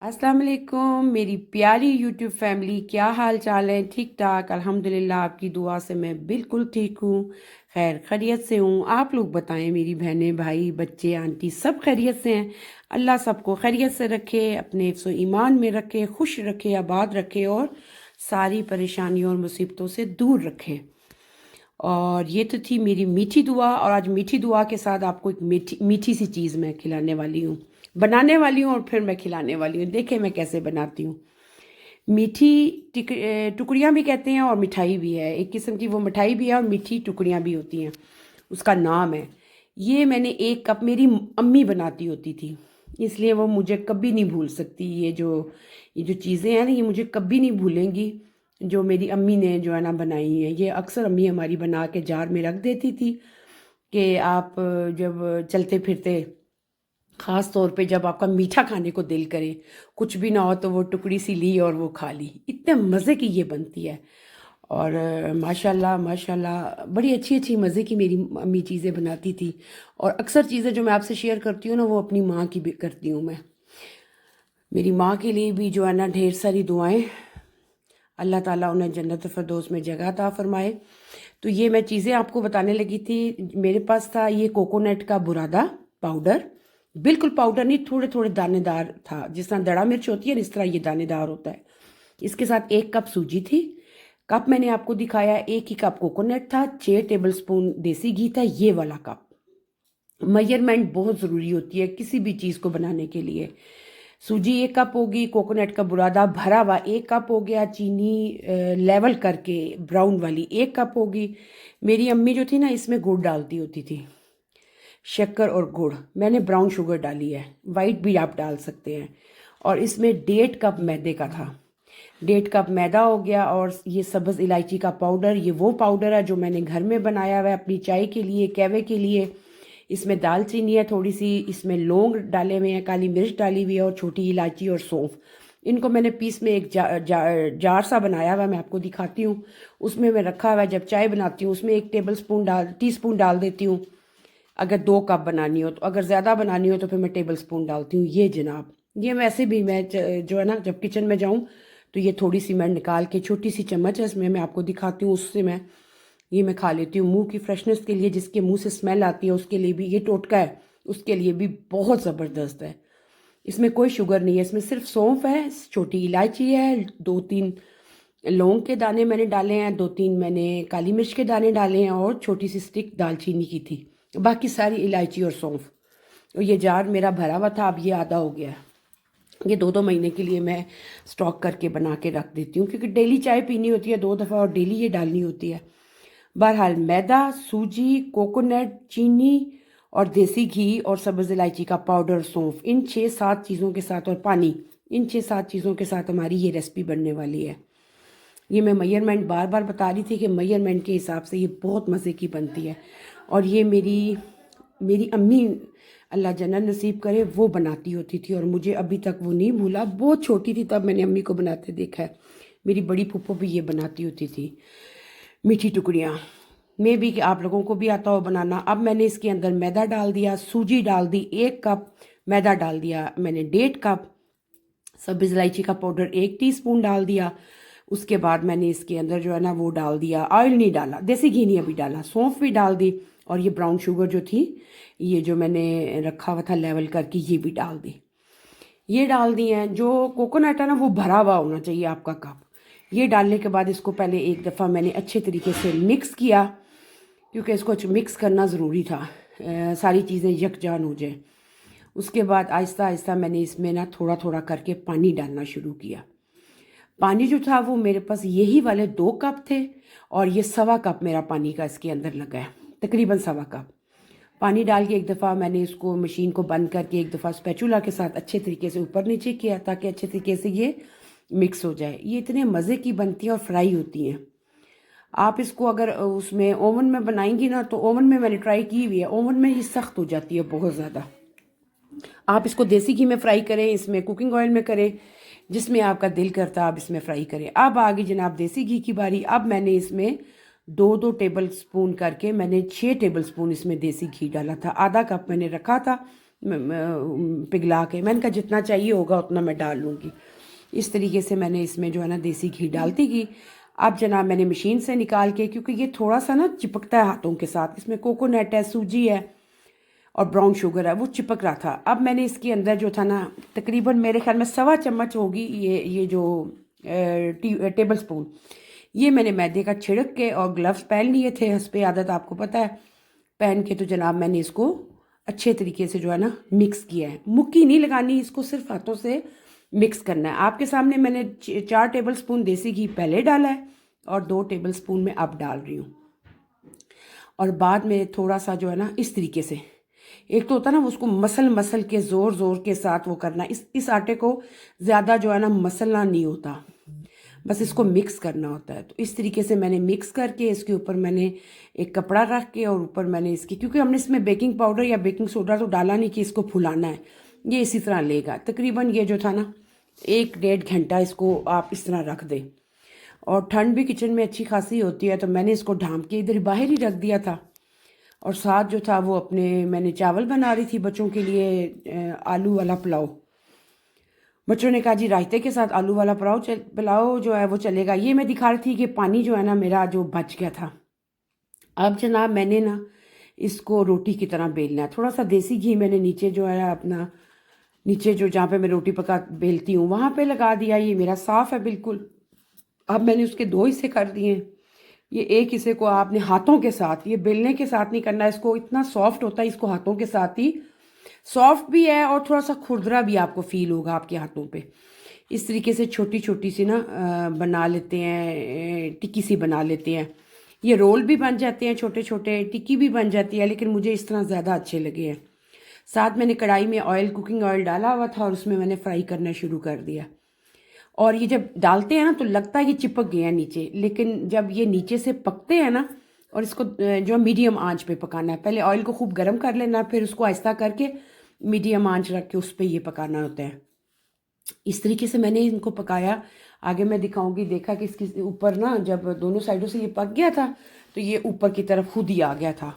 अस्सलाम वालेकुम मेरी प्यारी यूट्यूब फैमिली, क्या हाल चाल है? ठीक ठाक अल्हम्दुलिल्लाह, आपकी दुआ से मैं बिल्कुल ठीक हूँ, खैर खैरियत से हूँ। आप लोग बताएं, मेरी बहनें भाई बच्चे आंटी सब खैरियत से हैं? अल्लाह सबको खैरियत से रखे, अपने हिफ्ज़ ईमान में रखे, खुश रखे, आबाद रखे और सारी परेशानियों और मुसीबतों से दूर रखे। और ये तो थी मेरी मीठी दुआ, और आज मीठी दुआ के साथ आपको एक मीठी मीठी सी चीज़ मैं खिलाने वाली हूँ, बनाने वाली हूँ और फिर मैं खिलाने वाली हूँ। देखें मैं कैसे बनाती हूँ। मीठी टुकड़ियाँ भी कहते हैं और मिठाई भी है, एक किस्म की वो मिठाई भी है और मीठी टुकड़ियाँ भी होती हैं, उसका नाम है। ये मैंने 1 कप, मेरी अम्मी बनाती होती थी, इसलिए वो मुझे कभी नहीं भूल सकती। ये जो चीज़ें हैं ना, ये मुझे कभी नहीं भूलेंगी, जो मेरी अम्मी ने जो है ना बनाई है। ये अक्सर अम्मी हमारी बना के जार में रख देती थी कि आप जब चलते फिरते, ख़ास तौर पे जब आपका मीठा खाने को दिल करे, कुछ भी ना हो तो वो टुकड़ी सी ली और वो खा ली। इतने मज़े की ये बनती है। और माशाल्लाह माशाल्लाह बड़ी अच्छी अच्छी मज़े की मेरी अम्मी चीज़ें बनाती थी। और अक्सर चीज़ें जो मैं आपसे शेयर करती हूँ ना, वो अपनी माँ की भी करती हूँ मैं। मेरी माँ के लिए भी जो है ना ढेर सारी दुआएं, अल्लाह ताला उन्हें जन्नत फ़िरदौस में जगह अता फरमाए। तो ये मैं चीज़ें आपको बताने लगी थी। मेरे पास था ये कोकोनट का बुरादा पाउडर, बिल्कुल पाउडर नहीं, थोड़े थोड़े दानेदार था, जिस तरह दड़ा मिर्च होती है ना, इस तरह ये दानेदार होता है। इसके साथ 1 कप सूजी थी। कप मैंने आपको दिखाया, 1 ही कप कोकोनट था, 6 टेबल स्पून देसी घी था, ये वाला कप। मेजरमेंट बहुत ज़रूरी होती है किसी भी चीज़ को बनाने के लिए। सूजी 1 कप होगी, कोकोनट का बुरादा भरा हुआ 1 कप हो गया, चीनी लेवल करके ब्राउन वाली 1 कप होगी। मेरी अम्मी जो थी ना, इसमें गुड़ डालती होती थी, शक्कर और गुड़। मैंने ब्राउन शुगर डाली है, वाइट भी आप डाल सकते हैं। और इसमें 1.5 कप मैदे का था, 1.5 कप मैदा हो गया। और ये सब्ज़ इलायची का पाउडर, ये वो पाउडर है जो मैंने घर में बनाया हुआ है अपनी चाय के लिए, कहवे के लिए। इसमें दालचीनी है थोड़ी सी, इसमें लौंग डाले हुए हैं, काली मिर्च डाली हुई है और छोटी इलायची और सौंफ। इनको मैंने पीस में एक जार सा बनाया हुआ है, मैं आपको दिखाती हूँ। उसमें मैं रखा हुआ है, जब चाय बनाती हूँ उसमें 1 टी स्पून डाल देती हूँ, अगर 2 कप बनानी हो तो। अगर ज़्यादा बनानी हो तो फिर मैं टेबल स्पून डालती हूँ। ये जनाब, ये वैसे भी मैं जो है ना, जब किचन में जाऊँ तो ये थोड़ी सी मैं निकाल के, छोटी सी चम्मच है इसमें, मैं आपको दिखाती हूँ, उससे मैं खा लेती हूँ। मुंह की फ्रेशनेस के लिए, जिसके मुंह से स्मेल आती है उसके लिए भी ये टोटका है, उसके लिए भी बहुत ज़बरदस्त है। इसमें कोई शुगर नहीं है, इसमें सिर्फ सौंफ है, छोटी इलायची है, 2-3 लौंग के दाने मैंने डाले हैं, 2-3 मैंने काली मिर्च के दाने डाले हैं और छोटी सी स्टिक दालचीनी की थी, बाकी सारी इलायची और सौंफ। और ये जार मेरा भरा हुआ था, अब ये आधा हो गया है। ये 2-2 महीने के लिए मैं स्टॉक करके बना के रख देती हूँ, क्योंकि डेली चाय पीनी होती है 2 दफ़ा और डेली ये डालनी होती है। बहरहाल, मैदा, सूजी, कोकोनट, चीनी और देसी घी और सब्ज़ इलायची का पाउडर, सौंफ, इन 6-7 चीज़ों के साथ, और पानी, इन 6-7 चीज़ों के साथ हमारी ये रेसिपी बनने वाली है। ये मैं मेजरमेंट बार बार बता रही थी कि मेजरमेंट के हिसाब से ये बहुत मज़े की बनती है। और ये मेरी मेरी अम्मी, अल्लाह जन्नत नसीब करे, वो बनाती होती थी और मुझे अभी तक वो नहीं भूला। बहुत छोटी थी तब मैंने अम्मी को बनाते देखा है। मेरी बड़ी फूफो भी ये बनाती होती थी मीठी टुकड़ियाँ। मे भी कि आप लोगों को भी आता हो बनाना। अब मैंने इसके अंदर मैदा डाल दिया, सूजी डाल दी 1 कप, मैदा डाल दिया मैंने 1.5 कप, सब्ज़ इलायची का पाउडर 1 टीस्पून डाल दिया। उसके बाद मैंने इसके अंदर जो है ना वो डाल दिया, ऑयल नहीं डाला, देसी घी नहीं अभी डाला, सौंफ भी डाल दी। और ये ब्राउन शुगर जो थी, ये जो मैंने रखा हुआ था लेवल करके, ये भी डाल दी। ये डाल दी हैं। जो कोकोनट है ना, वो भरा हुआ होना चाहिए आपका कप। ये डालने के बाद इसको पहले एक दफ़ा मैंने अच्छे तरीके से मिक्स किया, क्योंकि इसको मिक्स करना ज़रूरी था, सारी चीज़ें यकजान हो जाए। उसके बाद आहिस्ता आहिस्ता मैंने इसमें ना थोड़ा थोड़ा करके पानी डालना शुरू किया। पानी जो था वो मेरे पास यही वाले 2 कप थे, और ये 1.25 कप मेरा पानी का इसके अंदर लगा है, तकरीबन 1.25 कप पानी डाल के एक दफ़ा मैंने इसको मशीन को बंद करके एक दफ़ा स्पैचुला के साथ अच्छे तरीके से ऊपर नीचे किया, ताकि अच्छे तरीके से ये मिक्स हो जाए। ये इतने मज़े की बनती हैं और फ्राई होती हैं। आप इसको अगर उसमें ओवन में बनाएंगी ना, तो ओवन में मैंने ट्राई की हुई है, ओवन में ही सख्त हो जाती है बहुत ज़्यादा। आप इसको देसी घी में फ्राई करें, इसमें कुकिंग ऑयल में करें, जिसमें आपका दिल करता है आप इसमें फ्राई करें। अब आ गई जनाब देसी घी की बारी। अब मैंने इसमें 2-2 टेबल स्पून करके मैंने 6 टेबल स्पून इसमें देसी घी डाला था। आधा कप मैंने रखा था, पिघला के। मैंने कहा जितना चाहिए होगा उतना मैं डाल लूँगी। इस तरीके से मैंने इसमें जो है ना देसी घी डालती गई। अब जनाब मैंने मशीन से निकाल के, क्योंकि ये थोड़ा सा ना चिपकता है हाथों के साथ, इसमें कोकोनट है, सूजी है और ब्राउन शुगर है, वो चिपक रहा था। अब मैंने इसके अंदर जो था ना तकरीबन मेरे ख्याल में 1.25 चम्मच होगी ये जो टेबल स्पून, ये मैंने मैदे का छिड़क के और ग्लव्स पहन लिए थे, हस्बे आदत आपको पता है, पहन के तो जनाब मैंने इसको अच्छे तरीके से जो है ना मिक्स किया है। मुक्की नहीं लगानी, इसको सिर्फ हाथों से मिक्स करना है। आपके सामने मैंने 4 टेबल स्पून देसी घी पहले डाला है और 2 टेबल स्पून में अब डाल रही हूँ। और बाद में थोड़ा सा जो है ना इस तरीके से, एक तो होता है ना उसको मसल के ज़ोर ज़ोर के साथ वो करना, इस आटे को ज़्यादा जो है ना मसलना नहीं होता, बस इसको मिक्स करना होता है। तो इस तरीके से मैंने मिक्स करके इसके ऊपर मैंने एक कपड़ा रख के और ऊपर मैंने इसकी, क्योंकि हमने इसमें बेकिंग पाउडर या बेकिंग सोडा तो डाला नहीं कि इसको फुलाना है, ये इसी तरह लेगा। तकरीबन ये जो था ना 1-1.5 घंटा इसको आप इस तरह रख दें। और ठंड भी किचन में अच्छी खासी होती है, तो मैंने इसको ढाँप के इधर बाहर ही रख दिया था। और साथ जो था वो अपने मैंने चावल बना रही थी बच्चों के लिए, आलू वाला पुलाव। बच्चों ने कहा जी रायते के साथ आलू वाला पुलाव जो है वो चलेगा। ये मैं दिखा रही थी कि पानी जो है ना मेरा जो बच गया था। अब जनाब मैंने ना इसको रोटी की तरह बेलना है। थोड़ा सा देसी घी मैंने नीचे जो है अपना, नीचे जो जहाँ पे मैं रोटी पका बेलती हूँ वहाँ पे लगा दिया। ये मेरा साफ़ है बिल्कुल। अब मैंने उसके 2 हिस्से कर दिए। ये एक हिस्से को आपने हाथों के साथ, ये बेलने के साथ नहीं करना है, इसको इतना सॉफ्ट होता है, इसको हाथों के साथ ही, सॉफ्ट भी है और थोड़ा सा खुरदरा भी आपको फील होगा आपके हाथों पे। इस तरीके से छोटी छोटी सी ना बना लेते हैं, टिक्की सी बना लेते हैं। ये रोल भी बन जाते हैं छोटे छोटे, टिक्की भी बन जाती है, लेकिन मुझे इस तरह ज़्यादा अच्छे लगे हैं। साथ मैंने कढ़ाई में ऑयल, कुकिंग ऑयल डाला हुआ था और उसमें मैंने फ्राई करना शुरू कर दिया। और ये जब डालते हैं ना तो लगता है कि चिपक गए हैं नीचे, लेकिन जब ये नीचे से पकते हैं ना, और इसको जो मीडियम आंच पे पकाना है, पहले ऑयल को खूब गर्म कर लेना, फिर उसको आहिस्ता करके मीडियम आंच रख के उस पर ये पकाना होता है। इस तरीके से मैंने इनको पकाया। आगे मैं दिखाऊंगी। देखा कि इसके ऊपर ना जब दोनों साइडों से ये पक गया था तो ये ऊपर की तरफ खुद ही आ गया था।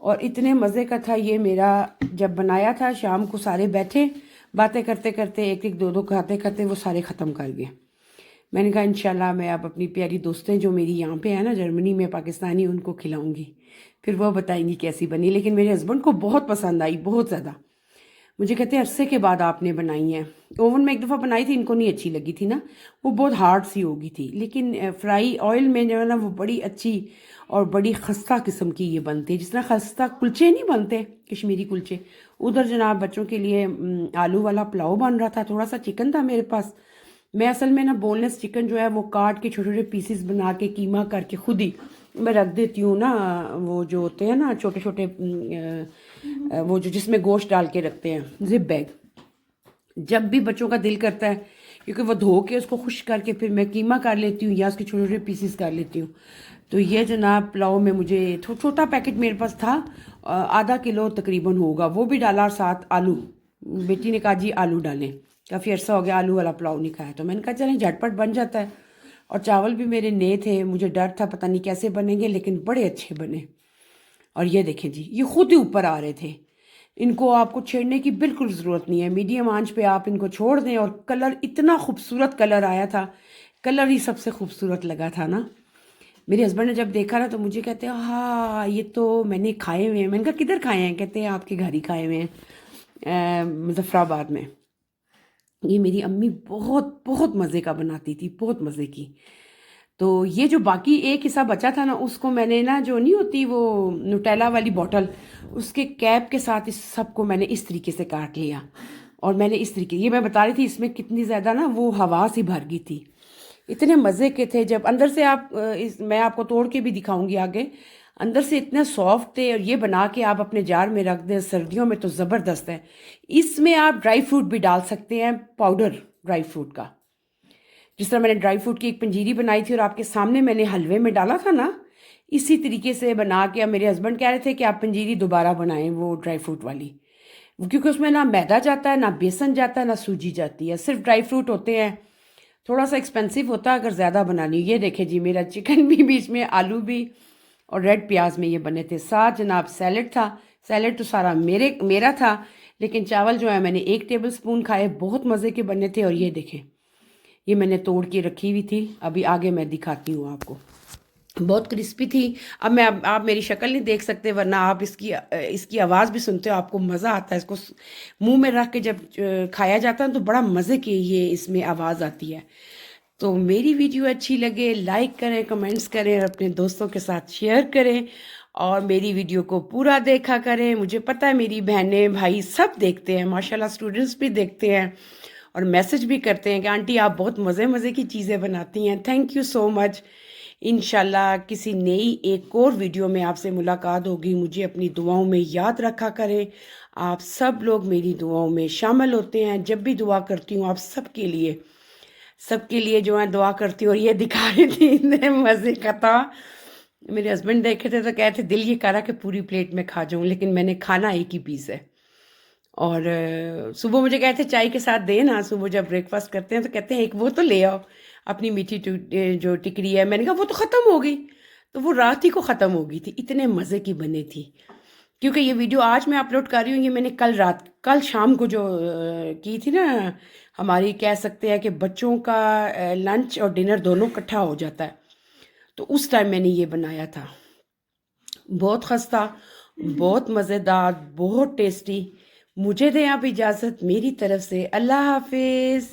और इतने मज़े का था ये मेरा, जब बनाया था शाम को सारे बैठे बातें करते करते, एक एक दो दो खाते खाते वो सारे ख़त्म कर गए। मैंने कहा इंशाल्लाह मैं अब अपनी प्यारी दोस्तें जो मेरी यहाँ पे है ना जर्मनी में, पाकिस्तानी, उनको खिलाऊंगी, फिर वो बताएंगी कैसी बनी। लेकिन मेरे हस्बैंड को बहुत पसंद आई, बहुत ज़्यादा। मुझे कहते हैं अरसे के बाद आपने बनाई है। ओवन में एक दफ़ा बनाई थी, इनको नहीं अच्छी लगी थी ना, वो बहुत हार्ड सी होगी थी, लेकिन फ्राई ऑयल में जो है ना वो बड़ी अच्छी और बड़ी खस्ता किस्म की ये बनती है। जिस तरह खस्ता कुलचे नहीं बनते, कश्मीरी कुलचे, उधर जनाब बच्चों के लिए आलू वाला पुलाव बन रहा था। थोड़ा सा चिकन था मेरे पास। मैं असल में ना बोनलेस चिकन जो है वो काट के छोटे छोटे पीसेस बना के कीमा करके खुद ही मैं रख देती हूँ ना, वो जो होते हैं ना छोटे छोटे, वो जो जिसमें गोश्त डाल के रखते हैं, जिप बैग। जब भी बच्चों का दिल करता है, क्योंकि वो धो के उसको खुश करके फिर मैं कीमा कर लेती हूँ या उसके छोटे छोटे पीसेस कर लेती हूँ। तो ये जनाब पुलाव में मुझे छोटा पैकेट मेरे पास था, आधा किलो तकरीबन होगा, वो भी डाला। और साथ आलू, बेटी ने कहा जी आलू डालें, काफ़ी अर्सा हो गया आलू वाला पुलाव नहीं खाया, तो मैंने कहा चलें झटपट बन जाता है। और चावल भी मेरे नए थे, मुझे डर था पता नहीं कैसे बनेंगे, लेकिन बड़े अच्छे बने। और ये देखें जी, ये खुद ही ऊपर आ रहे थे। इनको आपको छेड़ने की बिल्कुल ज़रूरत नहीं है, मीडियम आंच पे आप इनको छोड़ दें। और कलर, इतना खूबसूरत कलर आया था, कलर ही सबसे खूबसूरत लगा था ना। मेरे हस्बैंड ने जब देखा ना तो मुझे कहते हैं हाँ ये तो मैंने खाए हुए हैं। मैंने कहा किधर खाए हैं? कहते हैं आपके घर ही खाए हुए हैं, मुजफ्फराबाद में। ये मेरी अम्मी बहुत बहुत मज़े का बनाती थी, बहुत मज़े की। तो ये जो बाकी एक हिस्सा बचा था ना, उसको मैंने ना, जो नहीं होती वो नुटेला वाली बॉटल, उसके कैप के साथ इस सबको मैंने इस तरीके से काट लिया। और मैंने इस तरीके, ये मैं बता रही थी इसमें कितनी ज़्यादा ना वो हवा सी भर गई थी। इतने मज़े के थे जब अंदर से आप मैं आपको तोड़ के भी दिखाऊंगी आगे, अंदर से इतने सॉफ्ट थे। और ये बना के आप अपने जार में रख दें, सर्दियों में तो ज़बरदस्त है। इसमें आप ड्राई फ्रूट भी डाल सकते हैं, पाउडर ड्राई फ्रूट का। जिस तरह मैंने ड्राई फ्रूट की एक पंजीरी बनाई थी और आपके सामने मैंने हलवे में डाला था ना, इसी तरीके से बना के। अब मेरे हस्बैंड कह रहे थे कि आप पंजीरी दोबारा बनाएं वो ड्राई फ्रूट वाली, क्योंकि उसमें ना मैदा जाता है, ना बेसन जाता है, ना सूजी जाती है, सिर्फ ड्राई फ्रूट होते हैं। थोड़ा सा एक्सपेंसिव होता है अगर ज़्यादा बनानी हो। ये देखें जी, मेरा चिकन भी बीच में, आलू भी और रेड प्याज में ये बने थे। साथ जनाब सैलड था। सैलड तो सारा मेरा था, लेकिन चावल जो है मैंने 1 टेबल स्पून खाए, बहुत मज़े के बने थे। और ये देखें, ये मैंने तोड़ के रखी हुई थी, अभी आगे मैं दिखाती हूँ आपको। बहुत क्रिस्पी थी। अब मैं आप मेरी शक्ल नहीं देख सकते, वरना आप इसकी आवाज़ भी सुनते हो, आपको मज़ा आता है। इसको मुंह में रख के जब खाया जाता है तो बड़ा मज़े की ये इसमें आवाज़ आती है। तो मेरी वीडियो अच्छी लगे लाइक करें, कमेंट्स करें और अपने दोस्तों के साथ शेयर करें, और मेरी वीडियो को पूरा देखा करें। मुझे पता है मेरी बहनें भाई सब देखते हैं, माशाल्लाह स्टूडेंट्स भी देखते हैं और मैसेज भी करते हैं कि आंटी आप बहुत मज़े मज़े की चीज़ें बनाती हैं। Thank you so much. इंशाल्लाह किसी नई एक और वीडियो में आपसे मुलाकात होगी। मुझे अपनी दुआओं में याद रखा करें। आप सब लोग मेरी दुआओं में शामिल होते हैं। जब भी दुआ करती हूँ आप सबके लिए जो है दुआ करती हूँ। और ये दिखा रही थी, इतने मज़े का था। मेरे हस्बैंड देखे थे तो कहते दिल ये करा कि पूरी प्लेट में खा जाऊँ, लेकिन मैंने खाना एक ही पीस है। और सुबह मुझे कहते चाय के साथ दे ना, सुबह जब ब्रेकफास्ट करते हैं तो कहते हैं एक वो तो ले आओ, अपनी मीठी जो टिकरी है। मैंने कहा वो तो ख़त्म हो गई, तो वो रात ही को ख़त्म हो गई थी, इतने मज़े की बनी थी। क्योंकि ये वीडियो आज मैं अपलोड कर रही हूँ, ये मैंने कल शाम को जो की थी ना, हमारी कह सकते हैं कि बच्चों का लंच और डिनर दोनों इकट्ठा हो जाता है, तो उस टाइम मैंने ये बनाया था। बहुत खस्ता, बहुत मज़ेदार, बहुत टेस्टी। मुझे दें आप इजाज़त, मेरी तरफ से अल्लाह हाफिज़।